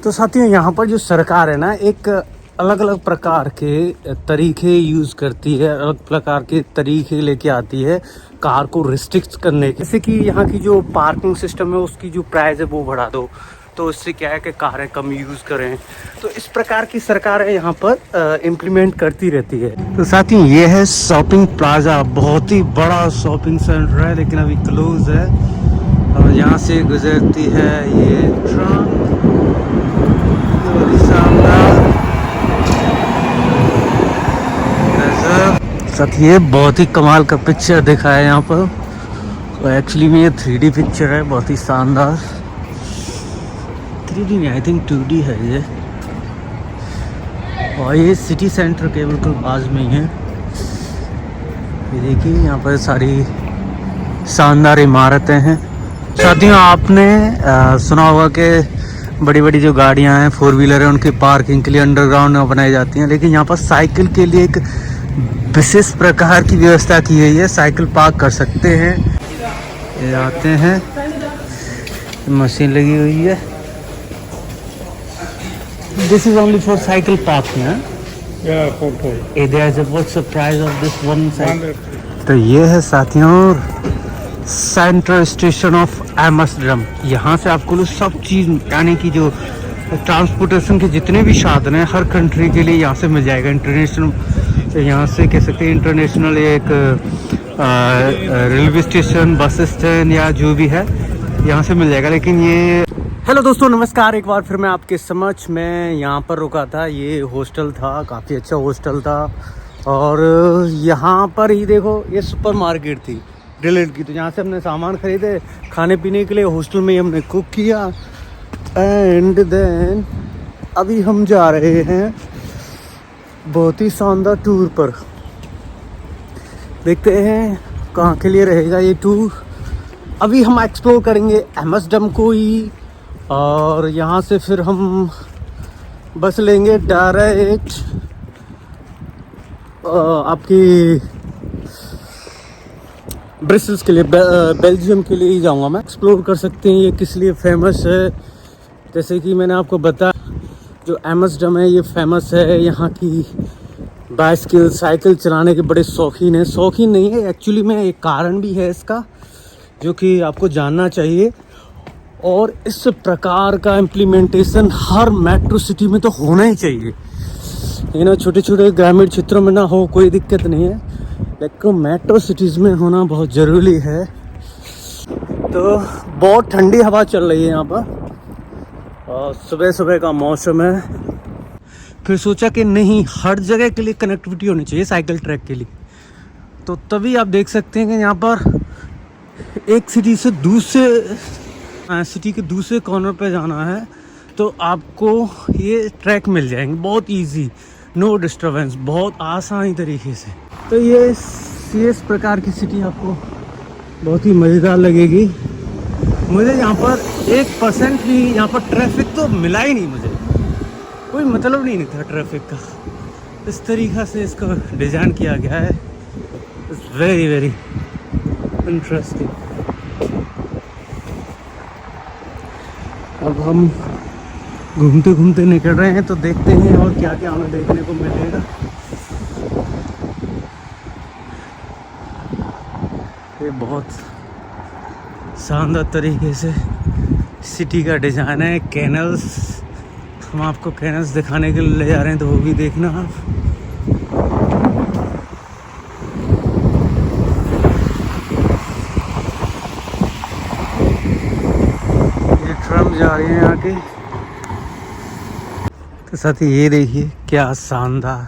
तो साथियों यहाँ पर जो सरकार है ना, एक अलग अलग प्रकार के तरीके यूज़ करती है, अलग प्रकार के तरीके लेके आती है कार को रिस्ट्रिक्ट करने के। जैसे कि यहाँ की जो पार्किंग सिस्टम है उसकी जो प्राइस है वो बढ़ा दो, तो इससे क्या है कि कारें कम यूज़ करें। तो इस प्रकार की सरकारें यहाँ पर इम्प्लीमेंट करती रहती है। तो साथियों ये है शॉपिंग प्लाजा, बहुत ही बड़ा शॉपिंग सेंटर है लेकिन अभी क्लोज है। और यहाँ से गुजरती है ये ट्राम, साथ ये बहुत ही कमाल का पिक्चर दिखा है यहाँ पर। तो एक्चुअली में ये 3D पिक्चर है, बहुत ही शानदार। 3D नहीं, आई थिंक 2D है ये। और ये सिटी सेंटर के बिल्कुल बाजू में ही है। ये देखिए यहाँ पर सारी शानदार इमारतें हैं। साथियों आपने सुना होगा कि बड़ी बड़ी जो गाड़ियां हैं, 4 व्हीलर है, उनकी पार्किंग के लिए अंडरग्राउंड बनाई जाती हैं, लेकिन यहाँ पर साइकिल के लिए एक विशेष प्रकार की व्यवस्था की गई है। साइकिल पार्क कर सकते हैं। ये आते हैं, मशीन लगी हुई है। This is only for cycle parking. What's the price of this one cycle? तो ये है साथियों सेंट्रल स्टेशन ऑफ एम्स्टर्डम। यहाँ से आपको सब चीज़, यानी कि जो ट्रांसपोर्टेशन के जितने भी साधन हैं हर कंट्री के लिए यहाँ से मिल जाएगा। इंटरनेशनल, यहाँ से कह सकते हैं इंटरनेशनल, एक रेलवे स्टेशन, बस स्टैंड या जो भी है यहाँ से मिल जाएगा। लेकिन ये हेलो दोस्तों, नमस्कार। एक बार फिर मैं आपके समक्ष मैं यहाँ पर रुका था। ये हॉस्टल था, काफ़ी अच्छा हॉस्टल था। और यहाँ पर ही देखो ये सुपर मार्केट थी डिलीट की। तो यहाँ से हमने सामान खरीदे खाने पीने के लिए। हॉस्टल में ही हमने कुक किया। एंड देन अभी हम जा रहे हैं बहुत ही शानदार टूर पर। देखते हैं कहाँ के लिए रहेगा ये टूर। अभी हम एक्सप्लोर करेंगे एम्स्टर्डम को ही, और यहाँ से फिर हम बस लेंगे डायरेक्ट आपकी ब्रसेल्स के लिए, बेल्जियम के लिए ही जाऊँगा मैं। एक्सप्लोर कर सकते हैं ये किस लिए फेमस है। जैसे कि मैंने आपको बताया, जो एम्स्टर्डम है ये फेमस है यहाँ की बाइसिकल, साइकिल चलाने के बड़े शौकीन है। शौकीन नहीं है एक्चुअली में, एक कारण भी है इसका जो कि आपको जानना चाहिए। और इस प्रकार का इम्प्लीमेंटेशन हर मेट्रो सिटी में तो होना ही चाहिए। ये ना छोटे छोटे ग्रामीण क्षेत्रों में ना हो कोई दिक्कत नहीं है, लेकिन मेट्रो सिटीज़ में होना बहुत ज़रूरी है। तो बहुत ठंडी हवा चल रही है यहाँ पर और सुबह सुबह का मौसम है। फिर सोचा कि नहीं, हर जगह के लिए कनेक्टिविटी होनी चाहिए साइकिल ट्रैक के लिए। तो तभी आप देख सकते हैं कि यहाँ पर एक सिटी से दूसरे सिटी के दूसरे कॉर्नर पे जाना है तो आपको ये ट्रैक मिल जाएंगे बहुत इजी, नो डिस्टर्बेंस, बहुत आसानी तरीके से। तो ये इस प्रकार की सिटी आपको बहुत ही मज़ेदार लगेगी। मुझे यहाँ पर 1% भी यहाँ पर ट्रैफिक तो मिला ही नहीं, मुझे कोई मतलब नहीं था ट्रैफिक का। इस तरीक़ा से इसको डिज़ाइन किया गया है। It's very very interesting. अब हम घूमते घूमते निकल रहे हैं तो देखते हैं और क्या क्या हमें देखने को मिलेगा। ये बहुत शानदार तरीके से सिटी का डिज़ाइन है। कैनल्स, हम आपको कैनल्स दिखाने के लिए ले जा रहे हैं तो वो भी देखना आप। ये ट्रम जा रही है आके। तो साथ ही ये देखिए क्या शानदार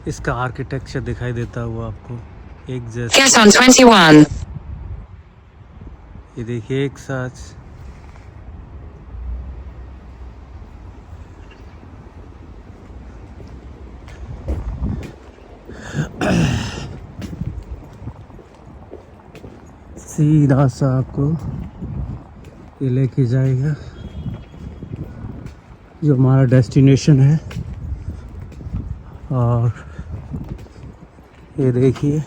इसका आर्किटेक्चर दिखाई देता हुआ आपको एक जैसा। 21 ये देखिए एक साथ सीधा सा आपको ये लेके जाएगा जो हमारा डेस्टिनेशन है। और ये देखिए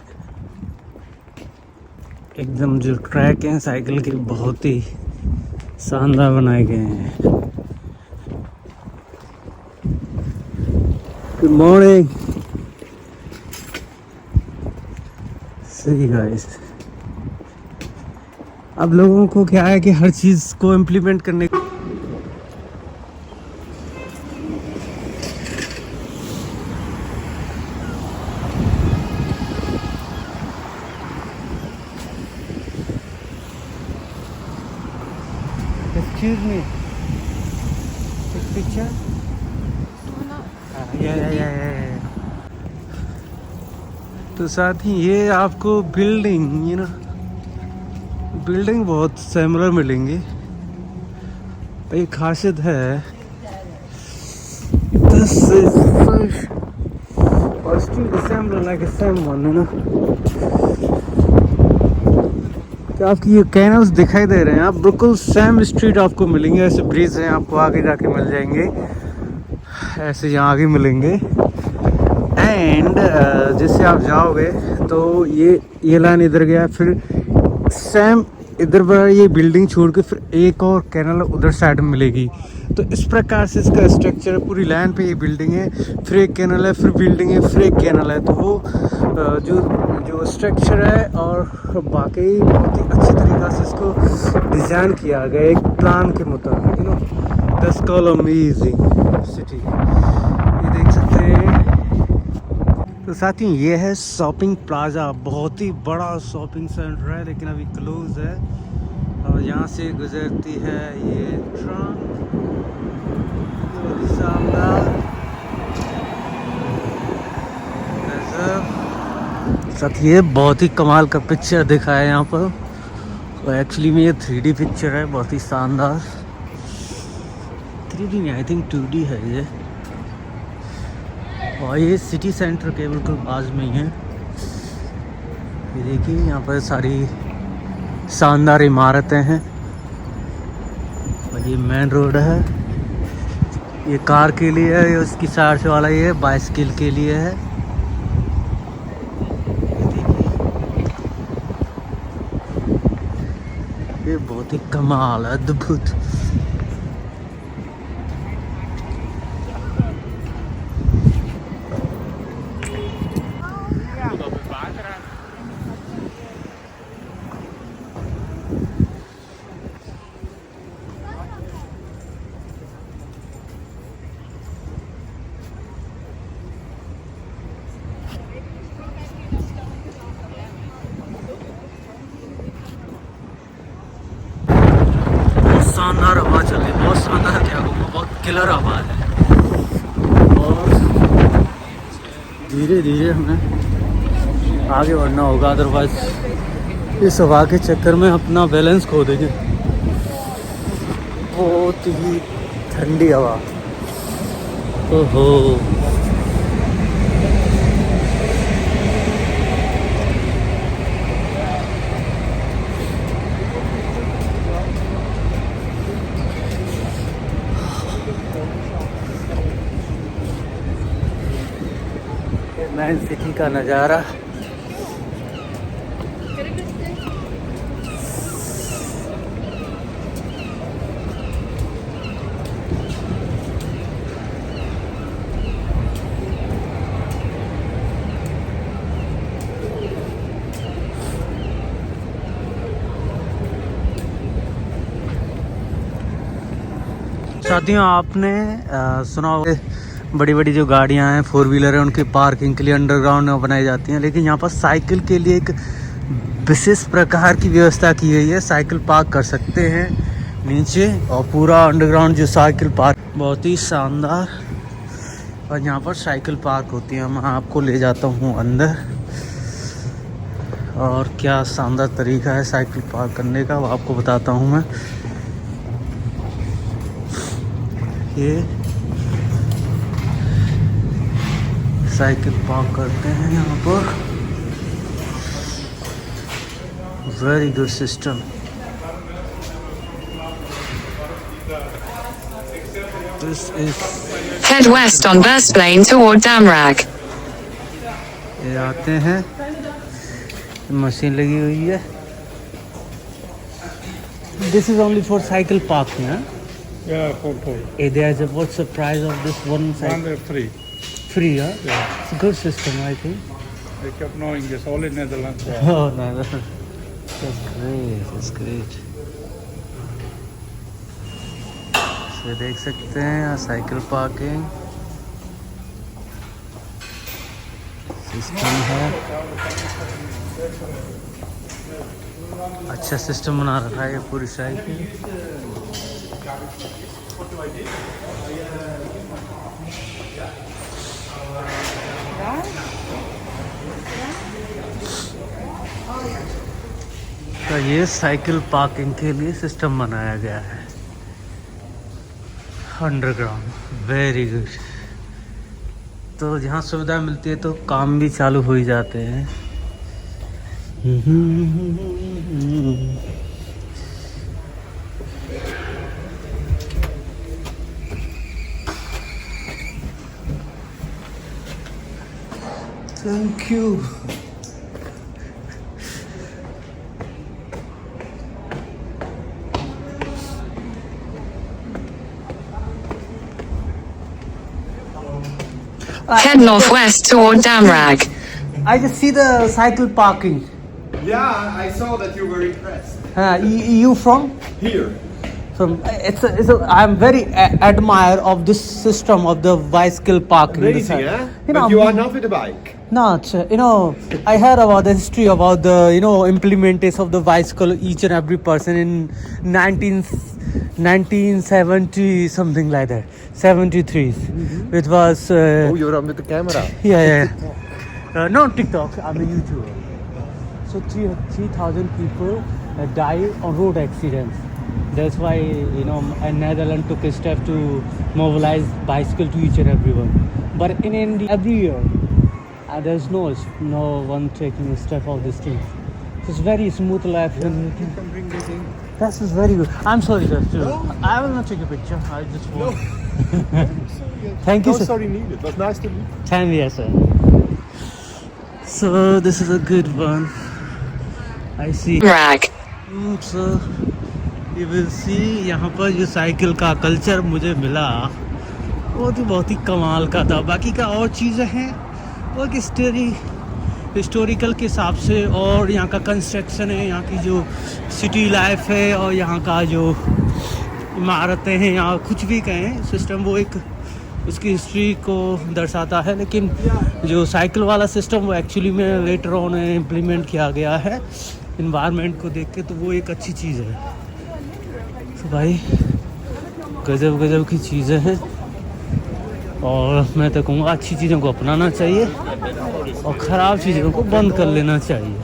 एकदम जो ट्रैक हैं साइकिल के बहुत ही शानदार बनाए गए हैं। Good morning. सही गाइस, अब लोगों को क्या है कि हर चीज को इम्प्लीमेंट करने Excuse me. Take picture? Yeah. तो साथ ही ये आपको बिल्डिंग बिल्डिंग बहुत सिमिलर मिलेंगी। एक खासियत है, this is still assembly like a same one, है ना। क्या आपकी ये कैनल्स दिखाई दे रहे हैं, आप बिल्कुल सेम स्ट्रीट आपको मिलेंगे। ऐसे ब्रिज हैं, आपको आगे जाके मिल जाएंगे, ऐसे यहाँ आगे मिलेंगे। एंड जैसे आप जाओगे तो ये लाइन इधर गया, फिर सेम इधर पर ये बिल्डिंग छोड़ के फिर एक और कैनल उधर साइड में मिलेगी। तो इस प्रकार से इसका स्ट्रक्चर है। पूरी लाइन पे ये बिल्डिंग है, फिर एक कैनल है, फिर बिल्डिंग है, फिर एक कैनल है। तो वो जो स्ट्रक्चर है और बाकी बहुत ही अच्छी तरीक़ा से इसको डिज़ाइन किया गया एक प्लान के मुताबिक। That's called amazing city. ये देख सकते हैं। तो साथियों, ये है शॉपिंग प्लाजा, बहुत ही बड़ा शॉपिंग सेंटर है, लेकिन अभी क्लोज है। और यहाँ से गुजरती है ये ट्रेन, बहुत शानदार। साथ ये बहुत ही कमाल का पिक्चर दिखा है यहाँ पर। तो एक्चुअली में ये 3D पिक्चर है, बहुत ही शानदार। 3D नहीं, आई थिंक 2D है ये। और ये सिटी सेंटर के बिल्कुल बाजू में ही है। ये देखिए, यहाँ पर सारी शानदार इमारतें हैं। और ये मेन रोड है, ये कार के लिए है, ये उसकी साइड से वाला ये बाइसिकल के लिए है। ये बहुत ही कमाल, अद्भुत। शानदार हवा चल रही है, बहुत शानदार, क्या कहूँगा, बहुत किलर हवा है। और धीरे धीरे हमें आगे बढ़ना होगा, अदरवाइज इस हवा के चक्कर में अपना बैलेंस खो देंगे। बहुत ही ठंडी हवा, ओहो। मैन सिटी का नज़ारा। साथियों, आपने सुना होगा बड़ी बड़ी जो गाड़ियां हैं, 4 व्हीलर है, उनकी पार्किंग के लिए अंडरग्राउंड में बनाई जाती हैं। लेकिन यहाँ पर साइकिल के लिए एक विशेष प्रकार की व्यवस्था की गई है। साइकिल पार्क कर सकते हैं नीचे, और पूरा अंडरग्राउंड जो साइकिल पार्क, बहुत ही शानदार। और यहाँ पर साइकिल पार्क होती है। मैं आपको ले जाता हूँ अंदर, और क्या शानदार तरीका है साइकिल पार्क करने का, वो आपको बताता हूँ मैं। ये साइकिल पार्क करते हैं यहाँ पर, very good system. This is Head west on Burstplane toward Damrag. ये आते हैं, मशीन लगी हुई है। This is only for cycle parking, huh? Yeah, for There's what's the price of this one cycle? free. free, huh? Yeah. It's a good system, I think. Ik heb nou in all in Netherlands. Oh, no, no. That's great. That's great. So देख सकते हैं यहाँ cycle parking system है. अच्छा system बना रखा है ये पूरी साइकिल. तो ये साइकिल पार्किंग के लिए सिस्टम बनाया गया है अंडरग्राउंड. Very good. तो जहाँ सुविधा मिलती है तो काम भी चालू हो ही जाते हैं. Thank you. Head northwest toward Damrag. I just see the cycle parking. Yeah, I saw that you were impressed. You from? Here. From I'm very admire of this system of the bicycle parking. Crazy, huh? You know, But you are not with a bike. not. I heard about the history about the implementation of the bicycle each and every person in 1970 something like that. 73. It was. Oh, you're on with the camera. Yeah. No TikTok. I'm a YouTuber. So 3,000 people die on road accidents. That's why Netherlands took a step to mobilize bicycle to each and everyone. But in India, every year, there's no one taking a step of this thing. It's very smooth life. You can bring this in. That was very good. I'm sorry, sir. I will not take a picture. I just want. Thank you, No sir. sorry needed. It was nice to meet you. Thank you, sir. So this is a good one. I see. Damrag. So you will see यहाँ पर जो cycle का culture मुझे मिला वो तो बहुत ही कमाल का था. बाकी का और चीज़ें हैं वो हिस्टोरिकल के हिसाब से और यहाँ का कंस्ट्रक्शन है, यहाँ की जो सिटी लाइफ है और यहाँ का जो इमारतें हैं यहाँ कुछ भी कहें सिस्टम वो एक उसकी हिस्ट्री को दर्शाता है. लेकिन जो साइकिल वाला सिस्टम वो एक्चुअली में लेटर ऑन इम्प्लीमेंट किया गया है इन्वायरमेंट को देख के, तो वो एक अच्छी चीज़ है. तो भाई गजब की चीज़ें हैं और मैं तो कहूँगा अच्छी चीज़ों को अपनाना चाहिए और ख़राब चीज़ों को बंद कर लेना चाहिए.